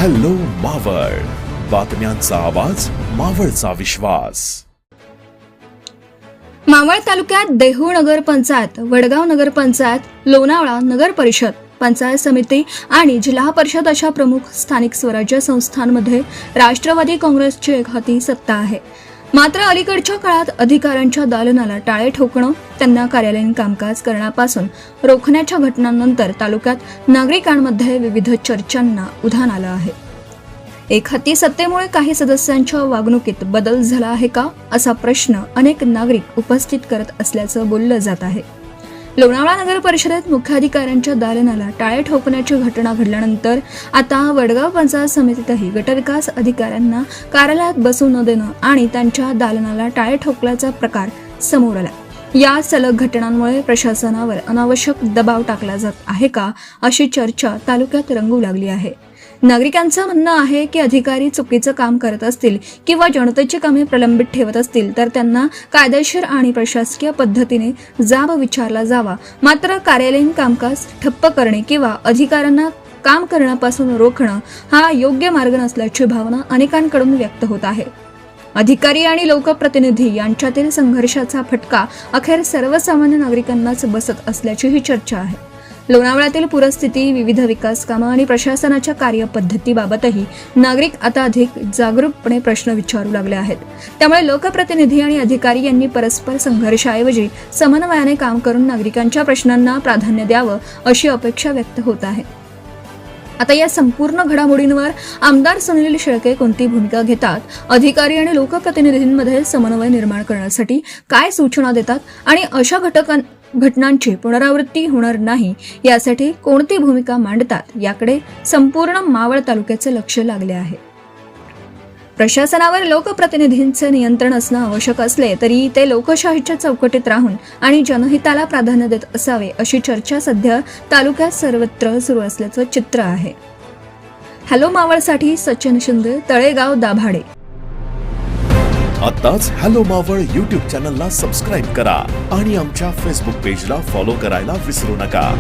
Hello Maval, बातम्यांचा आवाज, मावळचा विश्वास. मावळ तालुक्यात देहू नगर पंचायत, वडगाव नगर पंचायत, लोणावळा नगर परिषद, पंचायत समिती आणि जिल्हा परिषद अशा प्रमुख स्थानिक स्वराज्य संस्थांमध्ये राष्ट्रवादी काँग्रेसची एकहाती सत्ता आहे. मात्र अलीकडच्या काळात अधिकाऱ्यांच्या दालनाला टाळे ठोकणं, त्यांना कार्यालयीन कामकाज करण्यापासून रोखण्याच्या घटनांनंतर तालुक्यात नागरिकांमध्ये विविध चर्चांना उधाण आलं आहे. एकहाती सत्तेमुळे काही सदस्यांच्या वागणुकीत बदल झाला आहे का, असा प्रश्न अनेक नागरिक उपस्थित करत असल्याचं बोललं जात आहे. लोणावळा नगर परिषदेत मुख्याधिकाऱ्यांच्या दालनाला टाळे ठोकण्याची घटना घडल्यानंतर आता वडगाव पंचायत समितीतही गटविकास अधिकाऱ्यांना कार्यालयात बसू न देणं आणि त्यांच्या दालनाला टाळे ठोकल्याचा प्रकार समोर आला. या सलग घटनांमुळे प्रशासनावर अनावश्यक दबाव टाकला जात आहे का, अशी चर्चा तालुक्यात रंगू लागली आहे. नागरिकांचं म्हणणं आहे की अधिकारी चुकीचं काम करत असतील किंवा जनतेची कामे प्रलंबित ठेवत असतील तर त्यांना कायदेशीर आणि प्रशासकीय पद्धतीने जाब विचारला जावा. मात्र कार्यालयीन कामकाज ठप्प करणे किंवा अधिकाऱ्यांना काम करण्यापासून रोखणं हा योग्य मार्ग नसल्याची भावना अनेकांकडून व्यक्त होत आहे. अधिकारी आणि लोकप्रतिनिधी यांच्यातील संघर्षाचा फटका अखेर सर्वसामान्य नागरिकांनाच बसत असल्याची ही चर्चा आहे. लोणावळ्यातील पूरस्थिती, विविध विकास कामं आणि प्रशासनाच्या कार्यपद्धतीबाबतही नागरिक आता अधिक जागरूकपणे प्रश्न विचारू लागले आहेत. त्यामुळे लोकप्रतिनिधी आणि अधिकारी यांनी परस्पर संघर्षाऐवजी समन्वयाने काम करून नागरिकांच्या प्रश्नांना प्राधान्य द्यावं, अशी अपेक्षा व्यक्त होत आहे. आता या संपूर्ण घडामोडींवर आमदार सुनील शेळके कोणती भूमिका घेतात, अधिकारी आणि लोकप्रतिनिधींमध्ये समन्वय निर्माण करण्यासाठी काय सूचना देतात आणि अशा घटनांची पुनरावृत्ती होणार नाही यासाठी कोणती भूमिका मांडतात, याकडे संपूर्ण मावळ तालुक्याचे लक्ष लागले आहे. प्रशासनावर लोकप्रतिनिधींचे नियंत्रण असणं आवश्यक असले तरी ते लोकशाहीच्या चौकटीत राहून आणि जनहिताला प्राधान्य देत असावे, अशी चर्चा सध्या तालुक्यात सर्वत्र सुरू असल्याचं चित्र आहे. हॅलो मावळसाठी सचिन शिंदे, तळेगाव, दाभाडे. आताच हॅलो मावळ YouTube चॅनलला सबस्क्राईब करा आणि आमच्या फेसबुक पेजला फॉलो करायला विसरू नका.